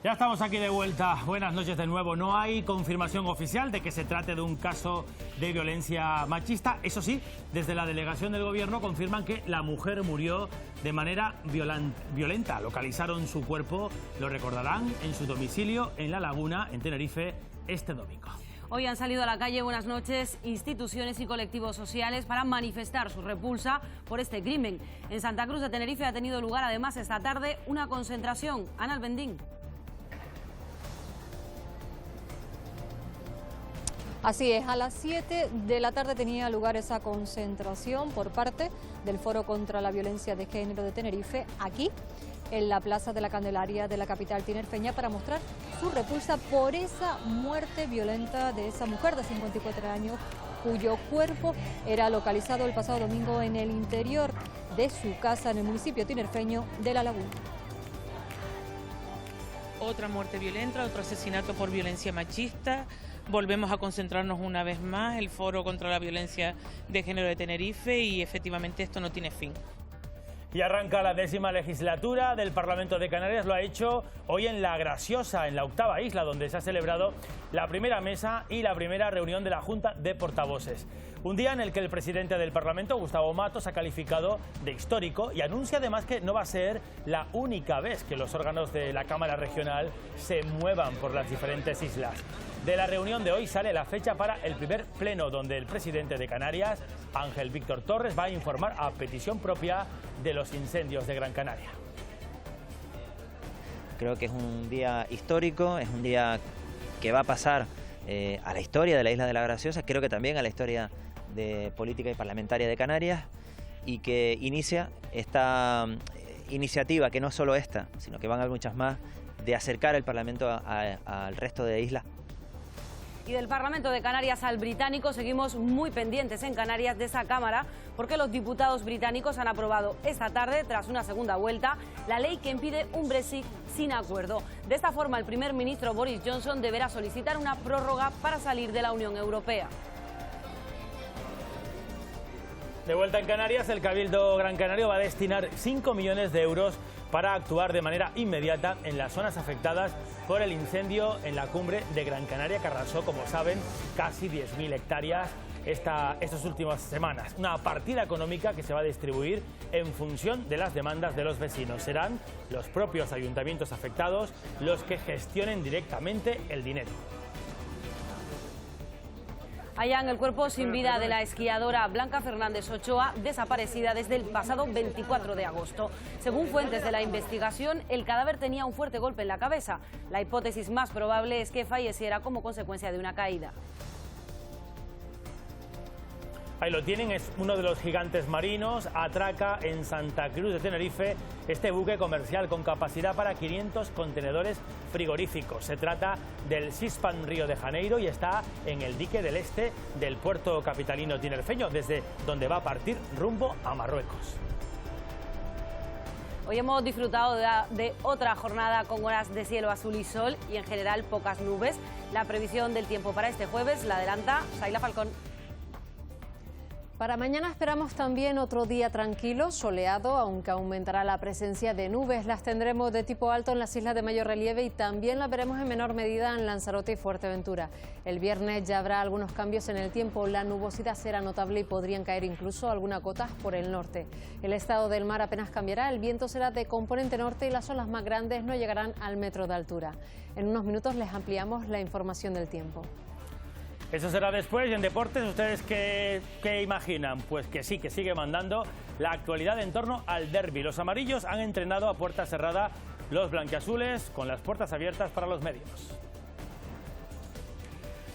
Ya estamos aquí de vuelta. Buenas noches de nuevo. No hay confirmación oficial de que se trate de un caso de violencia machista. Eso sí, desde la delegación del gobierno confirman que la mujer murió de manera violenta. Localizaron su cuerpo, lo recordarán, en su domicilio en La Laguna, en Tenerife, este domingo. Hoy han salido a la calle, buenas noches, instituciones y colectivos sociales para manifestar su repulsa por este crimen. En Santa Cruz de Tenerife ha tenido lugar además esta tarde una concentración. Ana Albendín. Así es, a las 7 de la tarde tenía lugar esa concentración por parte del Foro contra la Violencia de Género de Tenerife, aquí en la Plaza de la Candelaria de la capital tinerfeña, para mostrar su repulsa por esa muerte violenta de esa mujer de 54 años, cuyo cuerpo era localizado el pasado domingo en el interior de su casa en el municipio tinerfeño de La Laguna. Otra muerte violenta, otro asesinato por violencia machista. Volvemos a concentrarnos una vez más, el Foro contra la Violencia de Género de Tenerife, y efectivamente esto no tiene fin. Y arranca la 10ª legislatura del Parlamento de Canarias. Lo ha hecho hoy en La Graciosa, en la 8ª isla, donde se ha celebrado la primera mesa y la primera reunión de la Junta de Portavoces. Un día en el que el presidente del Parlamento, Gustavo Matos, ha calificado de histórico y anuncia además que no va a ser la única vez que los órganos de la Cámara Regional se muevan por las diferentes islas. De la reunión de hoy sale la fecha para el primer pleno, donde el presidente de Canarias, Ángel Víctor Torres, va a informar a petición propia de los incendios de Gran Canaria. Creo que es un día histórico, es un día que va a pasar a la historia de la isla de La Graciosa, creo que también a la historia de política y parlamentaria de Canarias, y que inicia esta iniciativa, que no es solo esta, sino que van a haber muchas más, de acercar el Parlamento al resto de islas. Y del Parlamento de Canarias al británico, seguimos muy pendientes en Canarias de esa Cámara, porque los diputados británicos han aprobado esta tarde, tras una segunda vuelta, la ley que impide un Brexit sin acuerdo. De esta forma, el primer ministro Boris Johnson deberá solicitar una prórroga para salir de la Unión Europea. De vuelta en Canarias, el Cabildo Gran Canario va a destinar 5 millones de euros para actuar de manera inmediata en las zonas afectadas por el incendio en la cumbre de Gran Canaria, que arrasó, como saben, casi 10.000 hectáreas estas últimas semanas. Una partida económica que se va a distribuir en función de las demandas de los vecinos. Serán los propios ayuntamientos afectados los que gestionen directamente el dinero. Hallan el cuerpo sin vida de la esquiadora Blanca Fernández Ochoa, desaparecida desde el pasado 24 de agosto. Según fuentes de la investigación, el cadáver tenía un fuerte golpe en la cabeza. La hipótesis más probable es que falleciera como consecuencia de una caída. Ahí lo tienen, es uno de los gigantes marinos. Atraca en Santa Cruz de Tenerife este buque comercial con capacidad para 500 contenedores frigoríficos. Se trata del Sispan Río de Janeiro y está en el dique del este del puerto capitalino tinerfeño, desde donde va a partir rumbo a Marruecos. Hoy hemos disfrutado de otra jornada con horas de cielo azul y sol y en general pocas nubes. La previsión del tiempo para este jueves la adelanta Saila Falcón. Para mañana esperamos también otro día tranquilo, soleado, aunque aumentará la presencia de nubes. Las tendremos de tipo alto en las islas de mayor relieve y también las veremos en menor medida en Lanzarote y Fuerteventura. El viernes ya habrá algunos cambios en el tiempo, la nubosidad será notable y podrían caer incluso algunas gotas por el norte. El estado del mar apenas cambiará, el viento será de componente norte y las olas más grandes no llegarán al metro de altura. En unos minutos les ampliamos la información del tiempo. Eso será después. Y en deportes, ¿ustedes qué imaginan? Pues que sí, que sigue mandando la actualidad en torno al derbi. Los amarillos han entrenado a puerta cerrada, los blanquiazules con las puertas abiertas para los medios.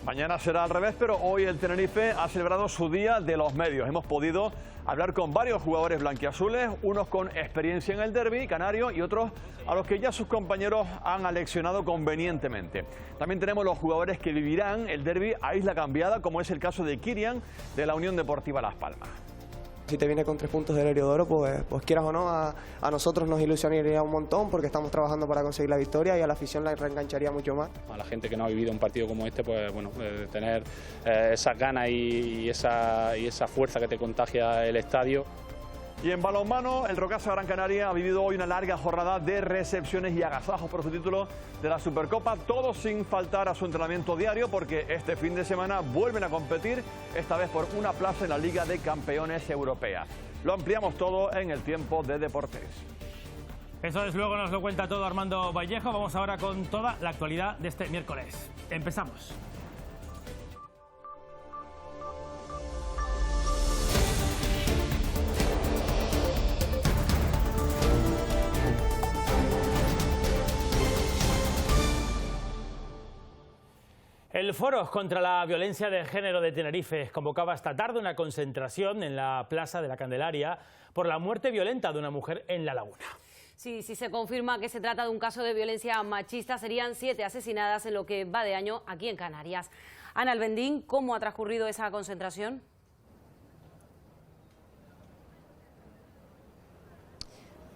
Mañana será al revés, pero hoy el Tenerife ha celebrado su día de los medios. Hemos podido hablar con varios jugadores blanquiazules, unos con experiencia en el derbi canario y otros a los que ya sus compañeros han aleccionado convenientemente. También tenemos los jugadores que vivirán el derbi a isla cambiada, como es el caso de Kirian de la Unión Deportiva Las Palmas. Si te viene con 3 puntos del Heliodoro, pues quieras o no, a nosotros nos ilusionaría un montón porque estamos trabajando para conseguir la victoria y a la afición la reengancharía mucho más. A la gente que no ha vivido un partido como este, pues bueno, tener esas ganas y esa fuerza que te contagia el estadio. Y en balonmano, el Rocasa Gran Canaria ha vivido hoy una larga jornada de recepciones y agasajos por su título de la Supercopa, todo sin faltar a su entrenamiento diario, porque este fin de semana vuelven a competir, esta vez por una plaza en la Liga de Campeones Europea. Lo ampliamos todo en el tiempo de deportes. Eso es, luego nos lo cuenta todo Armando Vallejo. Vamos ahora con toda la actualidad de este miércoles. Empezamos. El Foro contra la Violencia de Género de Tenerife convocaba esta tarde una concentración en la Plaza de la Candelaria por la muerte violenta de una mujer en La Laguna. Sí, si se confirma que se trata de un caso de violencia machista, serían 7 asesinadas en lo que va de año aquí en Canarias. Ana Albendín, ¿cómo ha transcurrido esa concentración?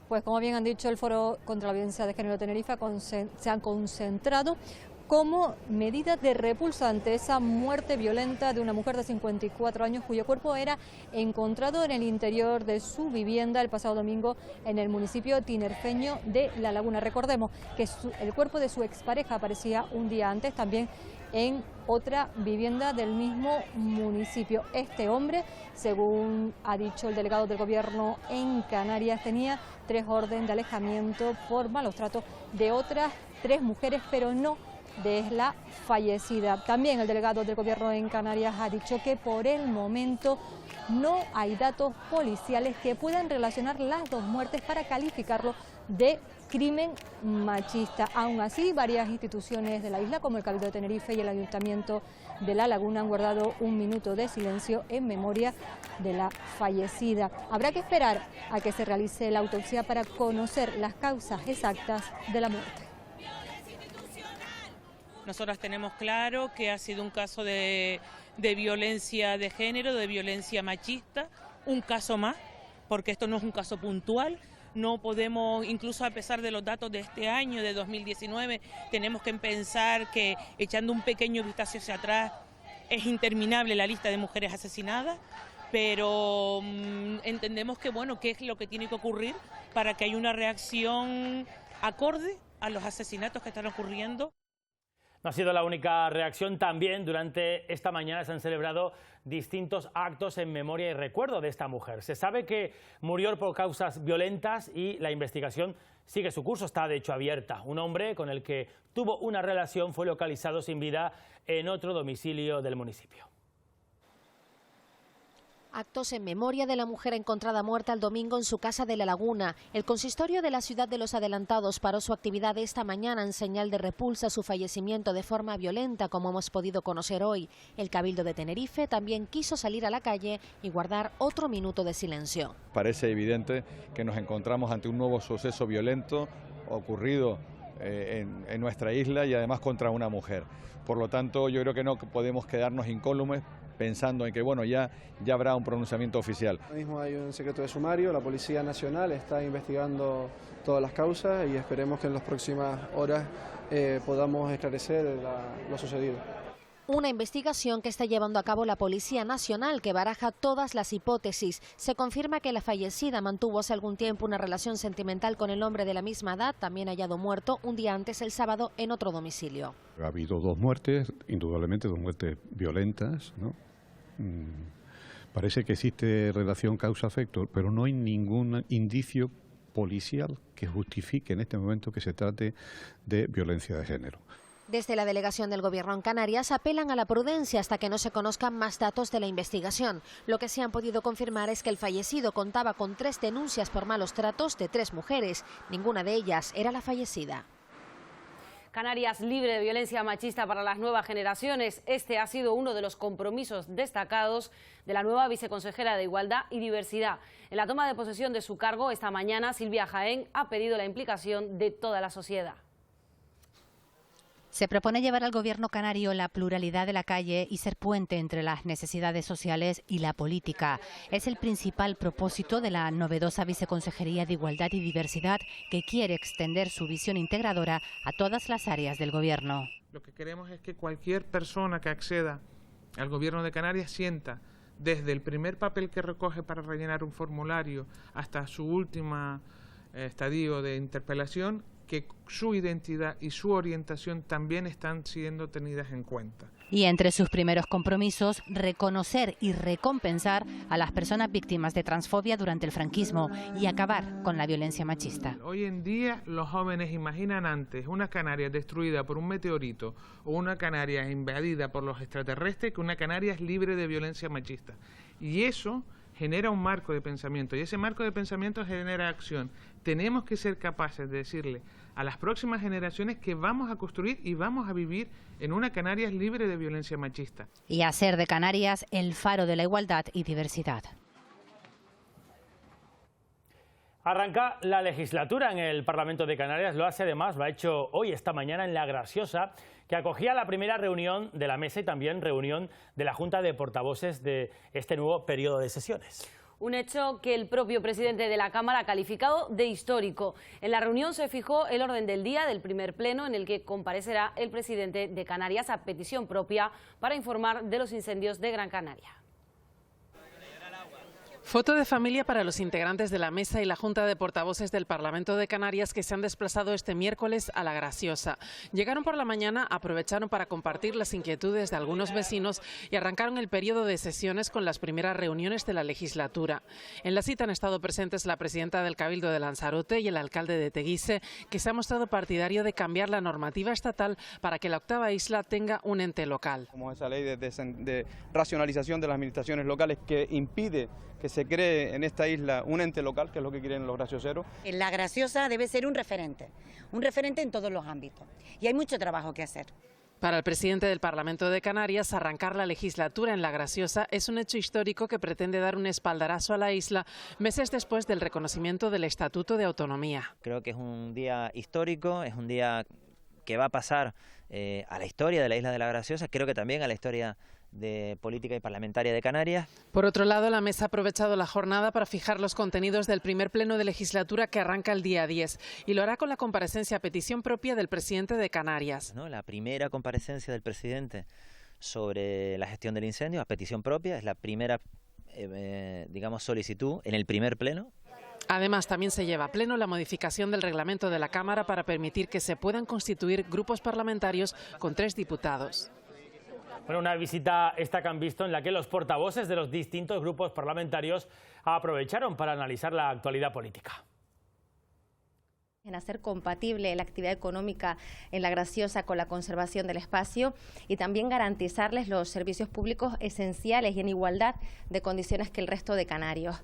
Pues como bien han dicho, el Foro contra la Violencia de Género de Tenerife se han concentrado como medida de repulsa ante esa muerte violenta de una mujer de 54 años cuyo cuerpo era encontrado en el interior de su vivienda el pasado domingo en el municipio tinerfeño de La Laguna. Recordemos que el cuerpo de su expareja aparecía un día antes también en otra vivienda del mismo municipio. Este hombre, según ha dicho el delegado del Gobierno en Canarias, tenía 3 órdenes de alejamiento por malos tratos de otras 3 mujeres, pero no de la fallecida. También el delegado del Gobierno en Canarias ha dicho que por el momento no hay datos policiales que puedan relacionar las 2 muertes para calificarlo de crimen machista. Aún así, varias instituciones de la isla, como el Cabildo de Tenerife y el Ayuntamiento de La Laguna, han guardado un minuto de silencio en memoria de la fallecida. Habrá que esperar a que se realice la autopsia para conocer las causas exactas de la muerte. Nosotras tenemos claro que ha sido un caso de violencia de género, de violencia machista, un caso más, porque esto no es un caso puntual. No podemos, incluso a pesar de los datos de este año, de 2019, tenemos que pensar que echando un pequeño vistazo hacia atrás es interminable la lista de mujeres asesinadas, pero entendemos que, bueno, qué es lo que tiene que ocurrir para que haya una reacción acorde a los asesinatos que están ocurriendo. No ha sido la única reacción. También durante esta mañana se han celebrado distintos actos en memoria y recuerdo de esta mujer. Se sabe que murió por causas violentas y la investigación sigue su curso, está de hecho abierta. Un hombre con el que tuvo una relación fue localizado sin vida en otro domicilio del municipio. Actos en memoria de la mujer encontrada muerta el domingo en su casa de La Laguna. El consistorio de la ciudad de Los Adelantados paró su actividad esta mañana en señal de repulsa a su fallecimiento de forma violenta, como hemos podido conocer hoy. El Cabildo de Tenerife también quiso salir a la calle y guardar otro minuto de silencio. Parece evidente que nos encontramos ante un nuevo suceso violento ocurrido en nuestra isla y además contra una mujer. Por lo tanto, yo creo que no podemos quedarnos incólumes pensando en que bueno, ya habrá un pronunciamiento oficial. Ahora mismo hay un secreto de sumario, la Policía Nacional está investigando todas las causas y esperemos que en las próximas horas podamos esclarecer lo sucedido. Una investigación que está llevando a cabo la Policía Nacional, que baraja todas las hipótesis. Se confirma que la fallecida mantuvo hace algún tiempo una relación sentimental con el hombre de la misma edad, también hallado muerto un día antes, el sábado, en otro domicilio. Ha habido 2 muertes, indudablemente 2 muertes violentas, ¿no? Parece que existe relación causa-efecto, pero no hay ningún indicio policial que justifique en este momento que se trate de violencia de género. Desde la delegación del Gobierno en Canarias apelan a la prudencia hasta que no se conozcan más datos de la investigación. Lo que sí han podido confirmar es que el fallecido contaba con 3 denuncias por malos tratos de 3 mujeres. Ninguna de ellas era la fallecida. Canarias libre de violencia machista para las nuevas generaciones. Este ha sido uno de los compromisos destacados de la nueva viceconsejera de Igualdad y Diversidad. En la toma de posesión de su cargo esta mañana, Silvia Jaén ha pedido la implicación de toda la sociedad. Se propone llevar al Gobierno canario la pluralidad de la calle y ser puente entre las necesidades sociales y la política. Es el principal propósito de la novedosa Viceconsejería de Igualdad y Diversidad, que quiere extender su visión integradora a todas las áreas del Gobierno. Lo que queremos es que cualquier persona que acceda al Gobierno de Canarias sienta desde el primer papel que recoge para rellenar un formulario hasta su última estadio de interpelación, que su identidad y su orientación también están siendo tenidas en cuenta. Y entre sus primeros compromisos, reconocer y recompensar a las personas víctimas de transfobia durante el franquismo y acabar con la violencia machista. Hoy en día los jóvenes imaginan antes una Canarias destruida por un meteorito o una Canarias invadida por los extraterrestres que una Canarias libre de violencia machista. Y eso genera un marco de pensamiento y ese marco de pensamiento genera acción. Tenemos que ser capaces de decirle a las próximas generaciones que vamos a construir y vamos a vivir en una Canarias libre de violencia machista. Y hacer de Canarias el faro de la igualdad y diversidad. Arranca la legislatura en el Parlamento de Canarias, lo hace además, lo ha hecho hoy, esta mañana en La Graciosa, que acogía la primera reunión de la mesa y también reunión de la Junta de Portavoces de este nuevo periodo de sesiones. Un hecho que el propio presidente de la Cámara ha calificado de histórico. En la reunión se fijó el orden del día del primer pleno en el que comparecerá el presidente de Canarias a petición propia para informar de los incendios de Gran Canaria. Foto de familia para los integrantes de la mesa y la Junta de Portavoces del Parlamento de Canarias que se han desplazado este miércoles a La Graciosa. Llegaron por la mañana, aprovecharon para compartir las inquietudes de algunos vecinos y arrancaron el periodo de sesiones con las primeras reuniones de la legislatura. En la cita han estado presentes la presidenta del Cabildo de Lanzarote y el alcalde de Teguise, que se ha mostrado partidario de cambiar la normativa estatal para que la octava isla tenga un ente local. Como esa ley de racionalización de las administraciones locales que impide que se cree en esta isla un ente local, que es lo que quieren los gracioseros. La Graciosa debe ser un referente en todos los ámbitos y hay mucho trabajo que hacer. Para el presidente del Parlamento de Canarias, arrancar la legislatura en La Graciosa es un hecho histórico que pretende dar un espaldarazo a la isla meses después del reconocimiento del Estatuto de Autonomía. Creo que es un día histórico, es un día que va a pasar a la historia de la isla de La Graciosa, creo que también a la historia de política y parlamentaria de Canarias. Por otro lado, la mesa ha aprovechado la jornada para fijar los contenidos del primer pleno de legislatura que arranca el día 10 y lo hará con la comparecencia a petición propia del presidente de Canarias. La primera comparecencia del presidente sobre la gestión del incendio a petición propia es la primera solicitud en el primer pleno. Además, también se lleva a pleno la modificación del reglamento de la Cámara para permitir que se puedan constituir grupos parlamentarios con 3 diputados. Bueno, una visita esta que han visto en la que los portavoces de los distintos grupos parlamentarios aprovecharon para analizar la actualidad política. En hacer compatible la actividad económica en La Graciosa con la conservación del espacio y también garantizarles los servicios públicos esenciales y en igualdad de condiciones que el resto de canarios.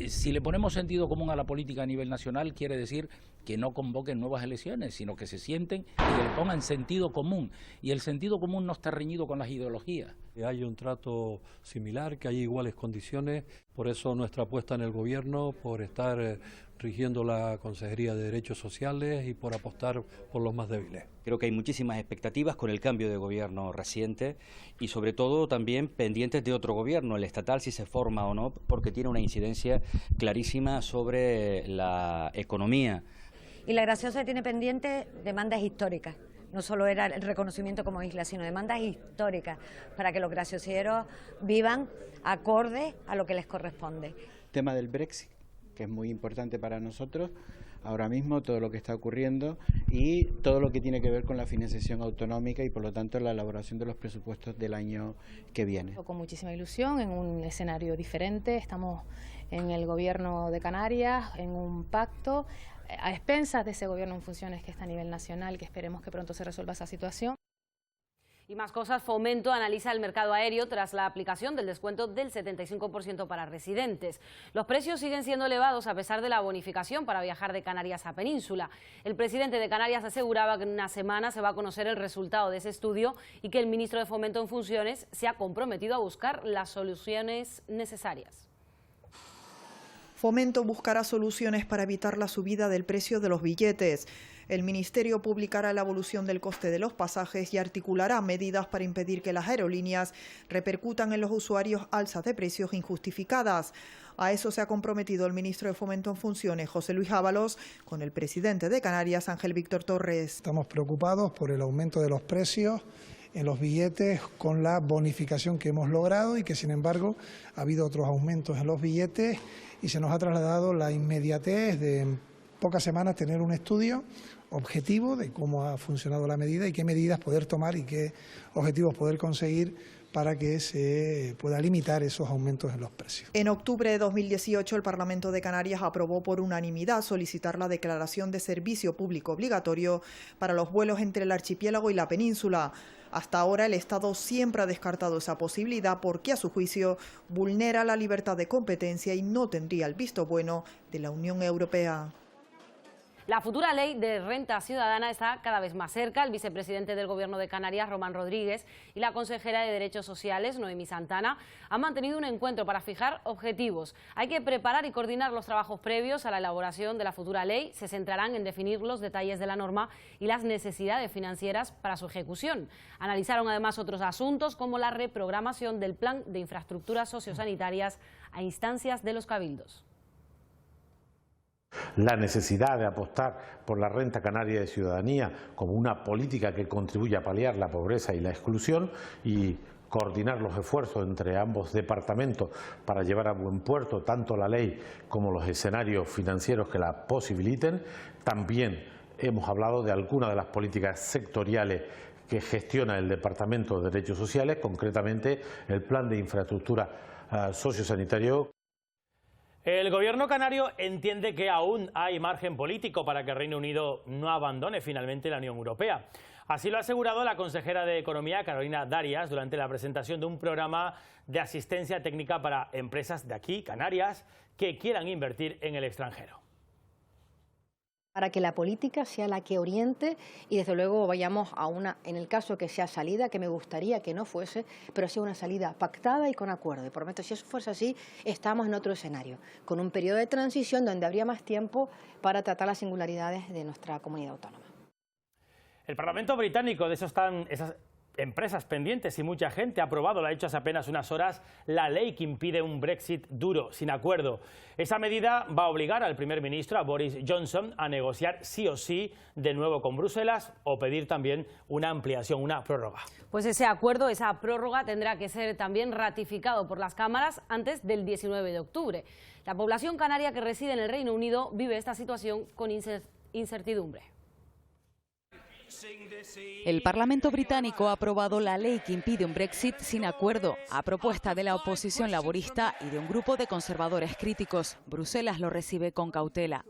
Si le ponemos sentido común a la política a nivel nacional, quiere decir que no convoquen nuevas elecciones, sino que se sienten y le pongan sentido común. Y el sentido común no está reñido con las ideologías. Que haya un trato similar, que haya iguales condiciones, por eso nuestra apuesta en el gobierno, por estar rigiendo la Consejería de Derechos Sociales y por apostar por los más débiles. Creo que hay muchísimas expectativas con el cambio de gobierno reciente y sobre todo también pendientes de otro gobierno, el estatal, si se forma o no, porque tiene una incidencia clarísima sobre la economía. Y La Graciosa tiene pendiente demandas históricas. No solo era el reconocimiento como isla, sino demandas históricas para que los gracioseros vivan acorde a lo que les corresponde. Tema del Brexit, que es muy importante para nosotros ahora mismo, todo lo que está ocurriendo y todo lo que tiene que ver con la financiación autonómica y por lo tanto la elaboración de los presupuestos del año que viene. Con muchísima ilusión, en un escenario diferente, estamos en el gobierno de Canarias, en un pacto a expensas de ese gobierno en funciones que está a nivel nacional, que esperemos que pronto se resuelva esa situación. Y más cosas, Fomento analiza el mercado aéreo tras la aplicación del descuento del 75% para residentes. Los precios siguen siendo elevados a pesar de la bonificación para viajar de Canarias a Península. El presidente de Canarias aseguraba que en una semana se va a conocer el resultado de ese estudio y que el ministro de Fomento en funciones se ha comprometido a buscar las soluciones necesarias. Fomento buscará soluciones para evitar la subida del precio de los billetes. El Ministerio publicará la evolución del coste de los pasajes y articulará medidas para impedir que las aerolíneas repercutan en los usuarios alzas de precios injustificadas. A eso se ha comprometido el ministro de Fomento en funciones, José Luis Ábalos, con el presidente de Canarias, Ángel Víctor Torres. Estamos preocupados por el aumento de los precios en los billetes con la bonificación que hemos logrado y que sin embargo ha habido otros aumentos en los billetes y se nos ha trasladado la inmediatez de en pocas semanas tener un estudio objetivo de cómo ha funcionado la medida y qué medidas poder tomar y qué objetivos poder conseguir para que se pueda limitar esos aumentos en los precios. En octubre de 2018, el Parlamento de Canarias aprobó por unanimidad solicitar la declaración de servicio público obligatorio para los vuelos entre el archipiélago y la península. Hasta ahora el Estado siempre ha descartado esa posibilidad porque, a su juicio, vulnera la libertad de competencia y no tendría el visto bueno de la Unión Europea. La futura ley de renta ciudadana está cada vez más cerca. El vicepresidente del Gobierno de Canarias, Román Rodríguez, y la consejera de Derechos Sociales, Noemí Santana, han mantenido un encuentro para fijar objetivos. Hay que preparar y coordinar los trabajos previos a la elaboración de la futura ley. Se centrarán en definir los detalles de la norma y las necesidades financieras para su ejecución. Analizaron además otros asuntos como la reprogramación del plan de infraestructuras sociosanitarias a instancias de los cabildos. La necesidad de apostar por la renta canaria de ciudadanía como una política que contribuya a paliar la pobreza y la exclusión y coordinar los esfuerzos entre ambos departamentos para llevar a buen puerto tanto la ley como los escenarios financieros que la posibiliten. También hemos hablado de algunas de las políticas sectoriales que gestiona el Departamento de Derechos Sociales, concretamente el plan de infraestructura sociosanitario. El gobierno canario entiende que aún hay margen político para que el Reino Unido no abandone finalmente la Unión Europea. Así lo ha asegurado la consejera de Economía, Carolina Darias, durante la presentación de un programa de asistencia técnica para empresas de aquí, Canarias, que quieran invertir en el extranjero. Para que la política sea la que oriente y desde luego vayamos a una, en el caso que sea salida, que me gustaría que no fuese, pero sea una salida pactada y con acuerdo. Y prometo, si eso fuese así, estamos en otro escenario, con un periodo de transición donde habría más tiempo para tratar las singularidades de nuestra comunidad autónoma. El Parlamento británico, de eso están esas empresas pendientes y mucha gente ha aprobado, lo ha hecho hace apenas unas horas, la ley que impide un Brexit duro, sin acuerdo. Esa medida va a obligar al primer ministro, a Boris Johnson, a negociar sí o sí de nuevo con Bruselas o pedir también una ampliación, una prórroga. Pues ese acuerdo, esa prórroga, tendrá que ser también ratificado por las cámaras antes del 19 de octubre. La población canaria que reside en el Reino Unido vive esta situación con incertidumbre. El Parlamento británico ha aprobado la ley que impide un Brexit sin acuerdo, a propuesta de la oposición laborista y de un grupo de conservadores críticos. Bruselas lo recibe con cautela.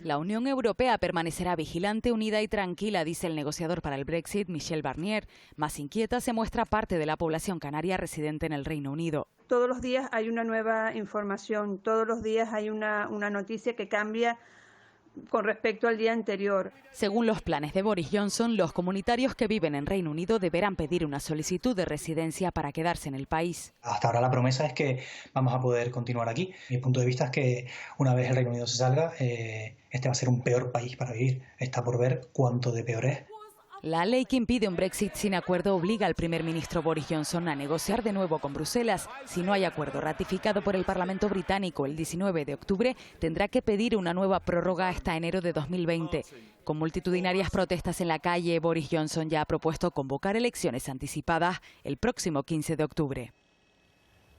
La Unión Europea permanecerá vigilante, unida y tranquila, dice el negociador para el Brexit, Michel Barnier. Más inquieta se muestra parte de la población canaria residente en el Reino Unido. Todos los días hay una nueva información, todos los días hay una noticia que cambia con respecto al día anterior. Según los planes de Boris Johnson, los comunitarios que viven en Reino Unido deberán pedir una solicitud de residencia para quedarse en el país. Hasta ahora la promesa es que vamos a poder continuar aquí. Mi punto de vista es que una vez el Reino Unido se salga, este va a ser un peor país para vivir. Está por ver cuánto de peor es. La ley que impide un Brexit sin acuerdo obliga al primer ministro Boris Johnson a negociar de nuevo con Bruselas. Si no hay acuerdo ratificado por el Parlamento británico el 19 de octubre, tendrá que pedir una nueva prórroga hasta enero de 2020. Con multitudinarias protestas en la calle, Boris Johnson ya ha propuesto convocar elecciones anticipadas el próximo 15 de octubre.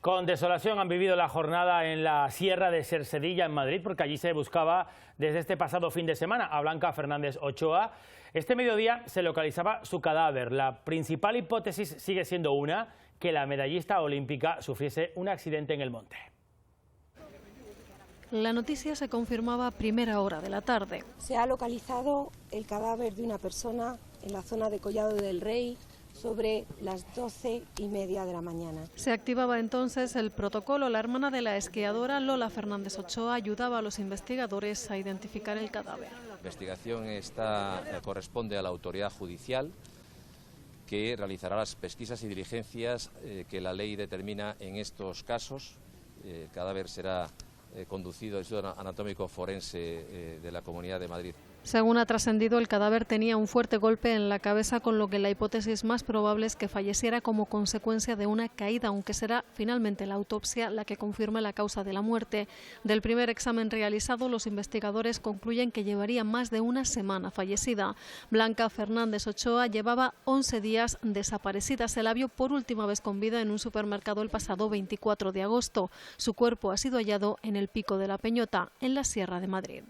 Con desolación han vivido la jornada en la Sierra de Cercedilla, en Madrid, porque allí se buscaba desde este pasado fin de semana a Blanca Fernández Ochoa. Este mediodía se localizaba su cadáver. La principal hipótesis sigue siendo una, que la medallista olímpica sufriese un accidente en el monte. La noticia se confirmaba a primera hora de la tarde. Se ha localizado el cadáver de una persona en la zona de Collado del Rey, sobre las 12:30 de la mañana. Se activaba entonces el protocolo. La hermana de la esquiadora, Lola Fernández Ochoa, ayudaba a los investigadores a identificar el cadáver. La investigación corresponde a la autoridad judicial, que realizará las pesquisas y diligencias que la ley determina en estos casos. El cadáver será conducido al Instituto Anatómico Forense de la Comunidad de Madrid. Según ha trascendido, el cadáver tenía un fuerte golpe en la cabeza, con lo que la hipótesis más probable es que falleciera como consecuencia de una caída, aunque será finalmente la autopsia la que confirme la causa de la muerte. Del primer examen realizado, los investigadores concluyen que llevaría más de una semana fallecida. Blanca Fernández Ochoa llevaba 11 días desaparecida. Se la vio por última vez con vida en un supermercado el pasado 24 de agosto. Su cuerpo ha sido hallado en el Pico de la Peñota, en la Sierra de Madrid.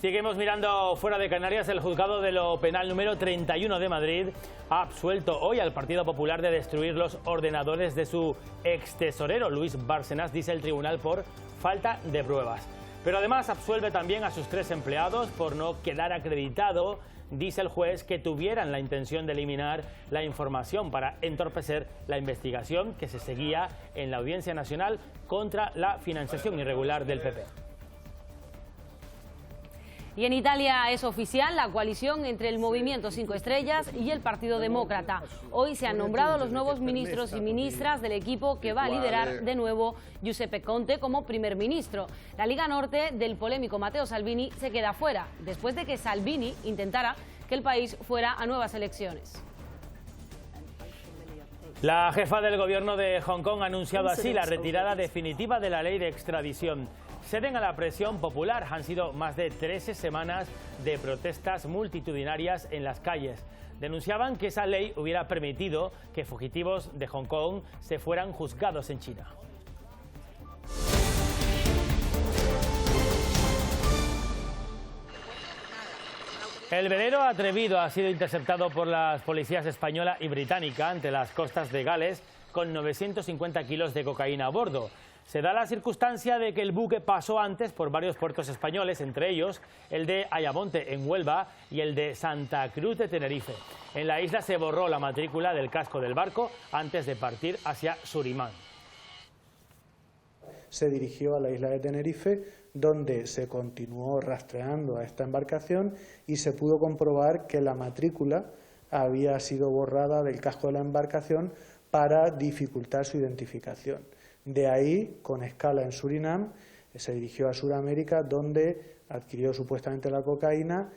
Seguimos mirando fuera de Canarias. El juzgado de lo penal número 31 de Madrid ha absuelto hoy al Partido Popular de destruir los ordenadores de su extesorero Luis Bárcenas, dice el tribunal, por falta de pruebas. Pero además absuelve también a sus 3 empleados por no quedar acreditado, dice el juez, que tuvieran la intención de eliminar la información para entorpecer la investigación que se seguía en la Audiencia Nacional contra la financiación irregular del PP. Y en Italia es oficial la coalición entre el Movimiento 5 Estrellas y el Partido Demócrata. Hoy se han nombrado los nuevos ministros y ministras del equipo que va a liderar de nuevo Giuseppe Conte como primer ministro. La Liga Norte del polémico Matteo Salvini se queda fuera, después de que Salvini intentara que el país fuera a nuevas elecciones. La jefa del gobierno de Hong Kong ha anunciado así la retirada definitiva de la ley de extradición. Ceden a la presión popular. Han sido más de 13 semanas de protestas multitudinarias en las calles. Denunciaban que esa ley hubiera permitido que fugitivos de Hong Kong se fueran juzgados en China. El velero Atrevido ha sido interceptado por las policías española y británica ante las costas de Gales con 950 kilos de cocaína a bordo. Se da la circunstancia de que el buque pasó antes por varios puertos españoles, entre ellos el de Ayamonte en Huelva y el de Santa Cruz de Tenerife. En la isla se borró la matrícula del casco del barco antes de partir hacia Surinam. Se dirigió a la isla de Tenerife, donde se continuó rastreando a esta embarcación y se pudo comprobar que la matrícula había sido borrada del casco de la embarcación para dificultar su identificación. De ahí, con escala en Surinam, se dirigió a Sudamérica, donde adquirió supuestamente la cocaína.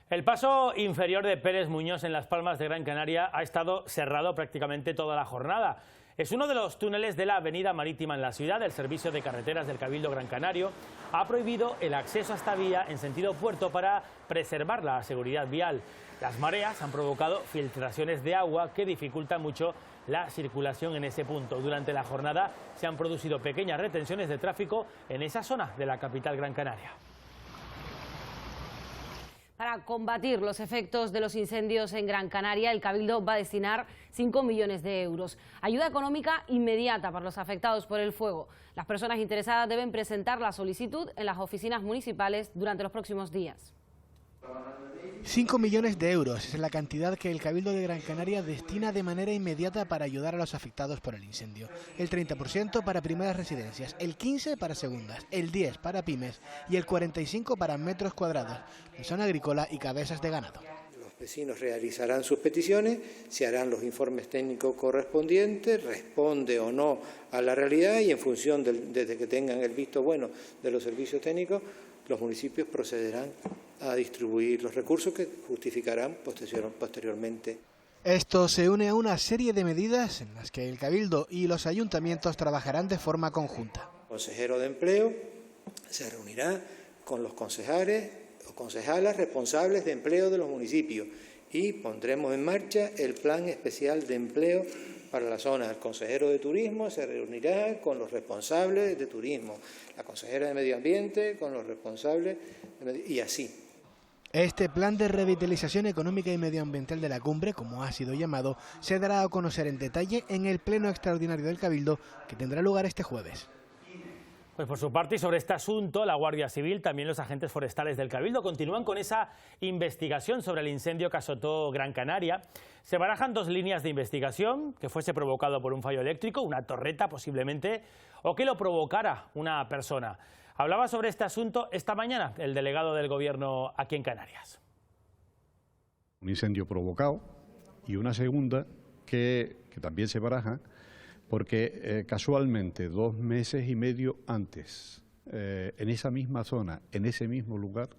El paso inferior de Pérez Muñoz en Las Palmas de Gran Canaria ha estado cerrado prácticamente toda la jornada. Es uno de los túneles de la avenida marítima en la ciudad. El Servicio de Carreteras del Cabildo Gran Canario ha prohibido el acceso a esta vía en sentido puerto para preservar la seguridad vial. Las mareas han provocado filtraciones de agua que dificultan mucho la circulación en ese punto. Durante la jornada se han producido pequeñas retenciones de tráfico en esa zona de la capital Gran Canaria. Para combatir los efectos de los incendios en Gran Canaria, el Cabildo va a destinar 5 millones de euros. Ayuda económica inmediata para los afectados por el fuego. Las personas interesadas deben presentar la solicitud en las oficinas municipales durante los próximos días. 5 millones de euros es la cantidad que el Cabildo de Gran Canaria destina de manera inmediata para ayudar a los afectados por el incendio. El 30% para primeras residencias, el 15% para segundas, el 10% para pymes y el 45% para metros cuadrados de zona agrícola y cabezas de ganado. Los vecinos realizarán sus peticiones, se harán los informes técnicos correspondientes, responde o no a la realidad y en función desde que tengan el visto bueno de los servicios técnicos, los municipios procederán a distribuir los recursos que justificarán posteriormente. Esto se une a una serie de medidas en las que el Cabildo y los ayuntamientos trabajarán de forma conjunta. El consejero de empleo se reunirá con los concejales o concejalas responsables de empleo de los municipios y pondremos en marcha el plan especial de empleo para la zona. El consejero de turismo se reunirá con los responsables de turismo, la consejera de medio ambiente con los responsables y así. Este plan de revitalización económica y medioambiental de la cumbre, como ha sido llamado, se dará a conocer en detalle en el pleno extraordinario del Cabildo que tendrá lugar este jueves. Pues por su parte, y sobre este asunto, la Guardia Civil, también los agentes forestales del Cabildo, continúan con esa investigación sobre el incendio que azotó Gran Canaria. Se barajan 2 líneas de investigación: que fuese provocado por un fallo eléctrico, una torreta posiblemente, o que lo provocara una persona. Hablaba sobre este asunto esta mañana el delegado del Gobierno aquí en Canarias. Un incendio provocado y una segunda que también se baraja porque casualmente 2 meses y medio antes, en esa misma zona, en ese mismo lugar,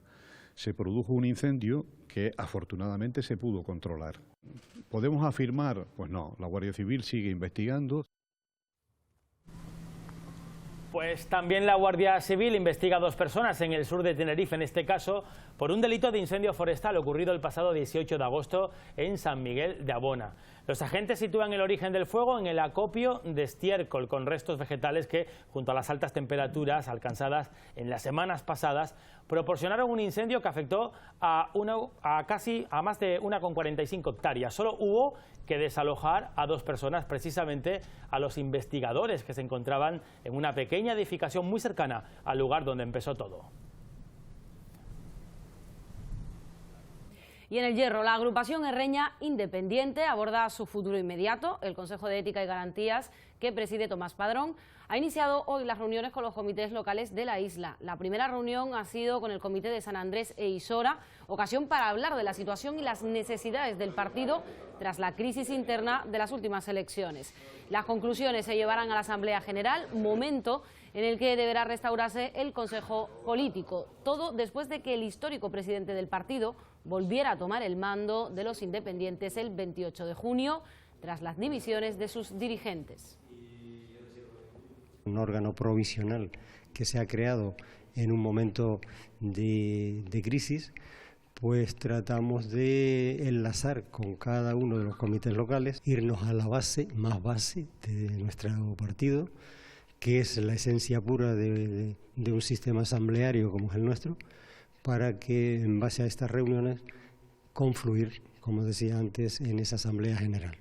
se produjo un incendio que afortunadamente se pudo controlar. ¿Podemos afirmar? Pues no, la Guardia Civil sigue investigando. Pues también la Guardia Civil investiga a 2 personas en el sur de Tenerife, en este caso por un delito de incendio forestal ocurrido el pasado 18 de agosto en San Miguel de Abona. Los agentes sitúan el origen del fuego en el acopio de estiércol con restos vegetales que, junto a las altas temperaturas alcanzadas en las semanas pasadas, proporcionaron un incendio que afectó a más de 1,45 hectáreas. Solo hubo que desalojar a 2 personas, precisamente a los investigadores que se encontraban en una pequeña edificación muy cercana al lugar donde empezó todo. Y en el Hierro, la agrupación herreña independiente aborda su futuro inmediato. El Consejo de Ética y Garantías, que preside Tomás Padrón, ha iniciado hoy las reuniones con los comités locales de la isla. La primera reunión ha sido con el comité de San Andrés e Isora, ocasión para hablar de la situación y las necesidades del partido tras la crisis interna de las últimas elecciones. Las conclusiones se llevarán a la Asamblea General, momento en el que deberá restaurarse el Consejo Político. Todo después de que el histórico presidente del partido volviera a tomar el mando de los independientes el 28 de junio, tras las dimisiones de sus dirigentes. Un órgano provisional que se ha creado en un momento de crisis, pues tratamos de enlazar con cada uno de los comités locales, irnos a la base, más base de nuestro partido, que es la esencia pura de un sistema asambleario como es el nuestro, para que en base a estas reuniones confluir, como decía antes, en esa Asamblea General.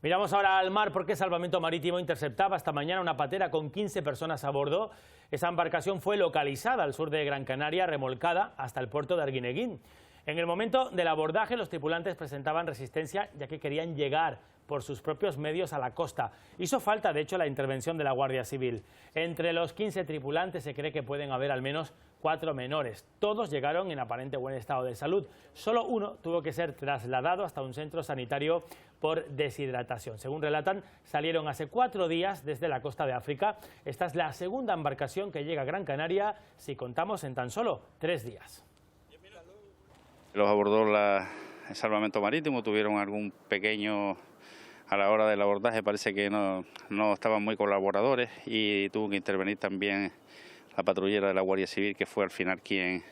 Miramos ahora al mar porque Salvamento Marítimo interceptaba esta mañana una patera con 15 personas a bordo. Esa embarcación fue localizada al sur de Gran Canaria, remolcada hasta el puerto de Arguineguín. En el momento del abordaje, los tripulantes presentaban resistencia ya que querían llegar por sus propios medios a la costa. Hizo falta, de hecho, la intervención de la Guardia Civil. Entre los 15 tripulantes se cree que pueden haber al menos 4 menores. Todos llegaron en aparente buen estado de salud. Solo uno tuvo que ser trasladado hasta un centro sanitario por deshidratación. Según relatan, salieron hace 4 días desde la costa de África. Esta es la segunda embarcación que llega a Gran Canaria si contamos en tan solo 3 días. Los abordó el Salvamento Marítimo, tuvieron algún pequeño... A la hora del abordaje parece que no estaban muy colaboradores y tuvo que intervenir también la patrullera de la Guardia Civil, que fue al final quien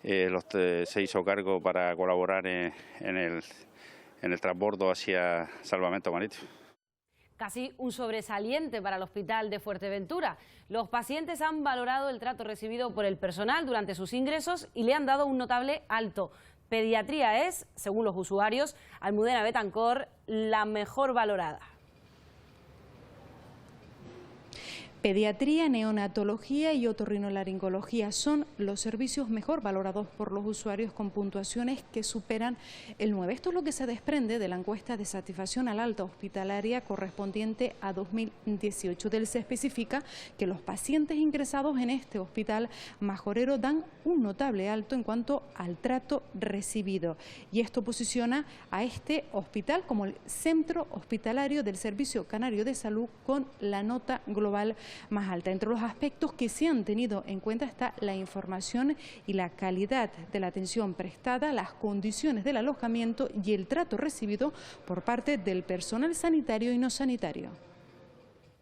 se hizo cargo para colaborar en el transbordo hacia Salvamento Marítimo. Casi un sobresaliente para el hospital de Fuerteventura. Los pacientes han valorado el trato recibido por el personal durante sus ingresos y le han dado un notable alto. Pediatría es, según los usuarios, Almudena Betancor, la mejor valorada. Pediatría, neonatología y otorrinolaringología son los servicios mejor valorados por los usuarios con puntuaciones que superan el 9. Esto es lo que se desprende de la encuesta de satisfacción al alta hospitalaria correspondiente a 2018. Del se especifica que los pacientes ingresados en este hospital majorero dan un notable alto en cuanto al trato recibido. Y esto posiciona a este hospital como el centro hospitalario del Servicio Canario de Salud con la nota global más alta. Entre los aspectos que se han tenido en cuenta está la información y la calidad de la atención prestada, las condiciones del alojamiento y el trato recibido por parte del personal sanitario y no sanitario.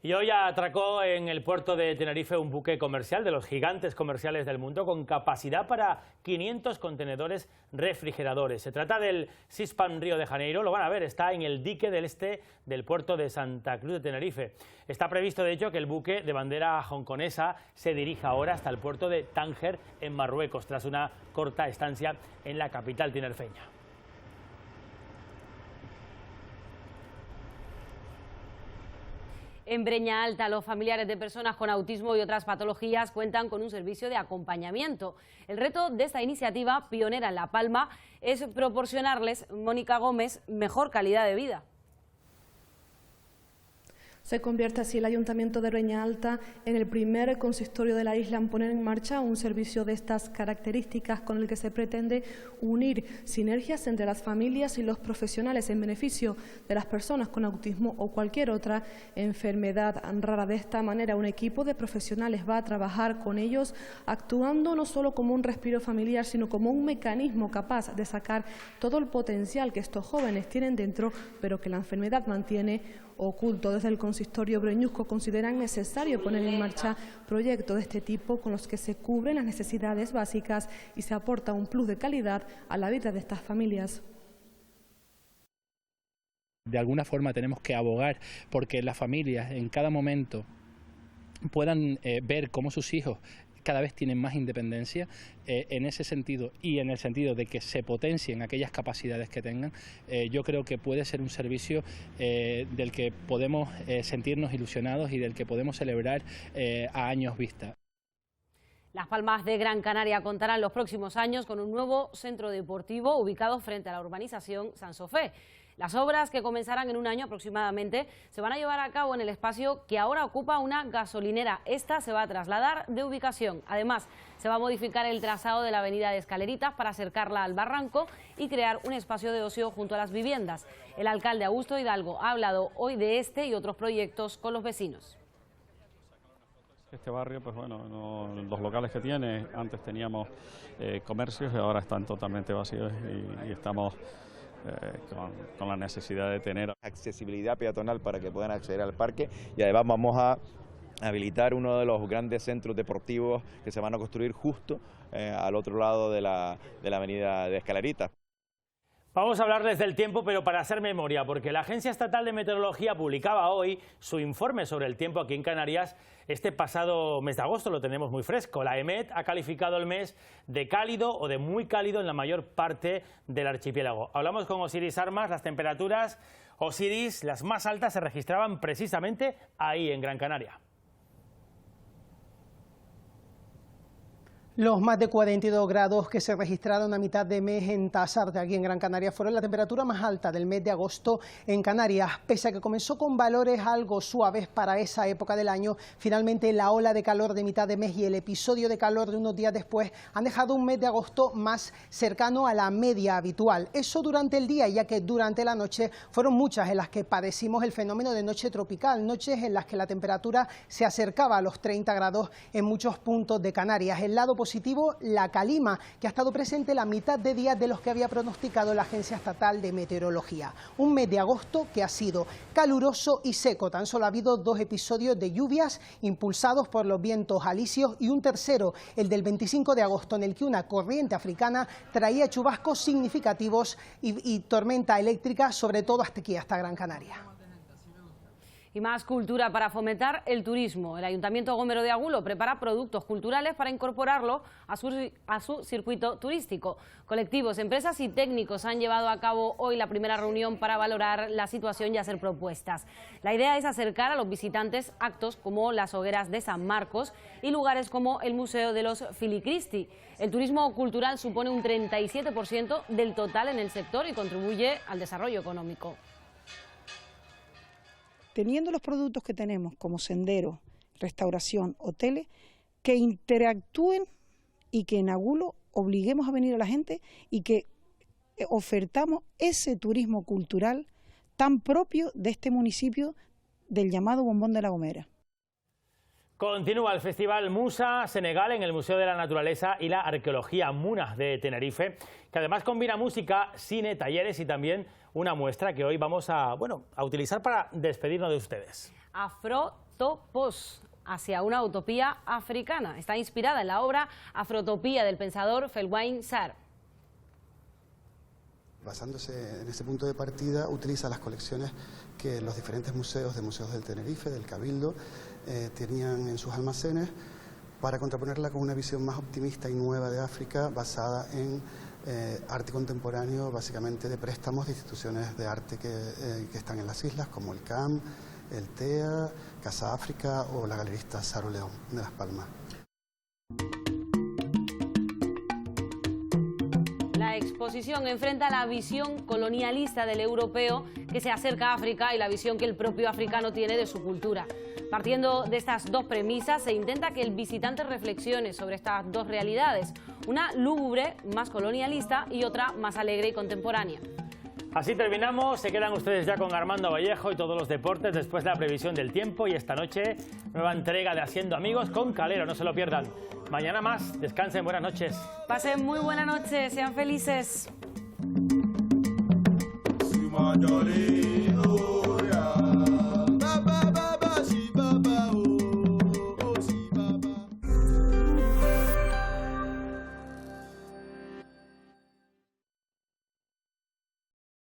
Y hoy atracó en el puerto de Tenerife un buque comercial de los gigantes comerciales del mundo con capacidad para 500 contenedores refrigeradores. Se trata del Sispan Río de Janeiro, lo van a ver, está en el dique del este del puerto de Santa Cruz de Tenerife. Está previsto, de hecho, que el buque de bandera hongkonesa se dirija ahora hasta el puerto de Tánger, en Marruecos, tras una corta estancia en la capital tinerfeña. En Breña Alta, los familiares de personas con autismo y otras patologías cuentan con un servicio de acompañamiento. El reto de esta iniciativa, pionera en La Palma, es proporcionarles, Mónica Gómez, mejor calidad de vida. Se convierte así el Ayuntamiento de Breña Alta en el primer consistorio de la isla en poner en marcha un servicio de estas características con el que se pretende unir sinergias entre las familias y los profesionales en beneficio de las personas con autismo o cualquier otra enfermedad rara. De esta manera, un equipo de profesionales va a trabajar con ellos, actuando no solo como un respiro familiar, sino como un mecanismo capaz de sacar todo el potencial que estos jóvenes tienen dentro, pero que la enfermedad mantiene oculto. Desde el consistorio breñusco consideran necesario poner en marcha proyectos de este tipo con los que se cubren las necesidades básicas y se aporta un plus de calidad a la vida de estas familias. De alguna forma tenemos que abogar porque las familias en cada momento puedan ver cómo sus hijos cada vez tienen más independencia en ese sentido y en el sentido de que se potencien aquellas capacidades que tengan. Yo creo que puede ser un servicio del que podemos sentirnos ilusionados y del que podemos celebrar a años vista. Las Palmas de Gran Canaria contarán los próximos años con un nuevo centro deportivo ubicado frente a la urbanización San Sofé. Las obras, que comenzarán en un año aproximadamente, se van a llevar a cabo en el espacio que ahora ocupa una gasolinera. Esta se va a trasladar de ubicación. Además, se va a modificar el trazado de la avenida de Escaleritas para acercarla al barranco y crear un espacio de ocio junto a las viviendas. El alcalde Augusto Hidalgo ha hablado hoy de este y otros proyectos con los vecinos. Este barrio, pues bueno, los locales que tiene, antes teníamos comercios y ahora están totalmente vacíos y estamos con la necesidad de tener accesibilidad peatonal para que puedan acceder al parque, y además vamos a habilitar uno de los grandes centros deportivos que se van a construir justo al otro lado de la avenida de Escaleritas. Vamos a hablarles del tiempo, pero para hacer memoria, porque la Agencia Estatal de Meteorología publicaba hoy su informe sobre el tiempo aquí en Canarias. Este pasado mes de agosto lo tenemos muy fresco. La EMET ha calificado el mes de cálido o de muy cálido en la mayor parte del archipiélago. Hablamos con Osiris Armas. Las temperaturas, Osiris, las más altas se registraban precisamente ahí en Gran Canaria. Los más de 42 grados que se registraron a mitad de mes en Tasarte, aquí en Gran Canaria, fueron la temperatura más alta del mes de agosto en Canarias. Pese a que comenzó con valores algo suaves para esa época del año, finalmente la ola de calor de mitad de mes y el episodio de calor de unos días después han dejado un mes de agosto más cercano a la media habitual. Eso durante el día, ya que durante la noche fueron muchas en las que padecimos el fenómeno de noche tropical, noches en las que la temperatura se acercaba a los 30 grados en muchos puntos de Canarias. El lado positivo, la calima, que ha estado presente la mitad de días de los que había pronosticado la Agencia Estatal de Meteorología. Un mes de agosto que ha sido caluroso y seco. Tan solo ha habido 2 episodios de lluvias impulsados por los vientos alisios y un tercero, el del 25 de agosto, en el que una corriente africana traía chubascos significativos y tormenta eléctrica, sobre todo hasta aquí, hasta Gran Canaria. Y más cultura para fomentar el turismo. El Ayuntamiento Gómero de Agulo prepara productos culturales para incorporarlo a su circuito turístico. Colectivos, empresas y técnicos han llevado a cabo hoy la primera reunión para valorar la situación y hacer propuestas. La idea es acercar a los visitantes actos como las hogueras de San Marcos y lugares como el Museo de los Filicristi. El turismo cultural supone un 37% del total en el sector y contribuye al desarrollo económico. Teniendo los productos que tenemos como senderos, restauración, hoteles, que interactúen y que en Agulo obliguemos a venir a la gente y que ofertamos ese turismo cultural tan propio de este municipio del llamado Bombón de la Gomera. Continúa el Festival Musa Senegal en el Museo de la Naturaleza y la Arqueología Muna de Tenerife, que además combina música, cine, talleres y también una muestra que hoy vamos a utilizar para despedirnos de ustedes. Afrotopos, hacia una utopía africana. Está inspirada en la obra Afrotopía del pensador Felwine Sarr. Basándose en ese punto de partida, utiliza las colecciones que los diferentes museos del Tenerife, del Cabildo, tenían en sus almacenes, para contraponerla con una visión más optimista y nueva de África, basada en arte contemporáneo, básicamente de préstamos de instituciones de arte que están en las islas, como el CAM, el TEA, Casa África o la galerista Saro León de Las Palmas. La La exposición enfrenta la visión colonialista del europeo que se acerca a África y la visión que el propio africano tiene de su cultura. Partiendo de estas dos premisas, se intenta que el visitante reflexione sobre estas dos realidades, una lúgubre, más colonialista, y otra más alegre y contemporánea. Así terminamos, se quedan ustedes ya con Armando Vallejo y todos los deportes, después la previsión del tiempo y esta noche nueva entrega de Haciendo Amigos con Calero, no se lo pierdan. Mañana más, descansen, buenas noches. Pasen muy buena noche, sean felices. Majority.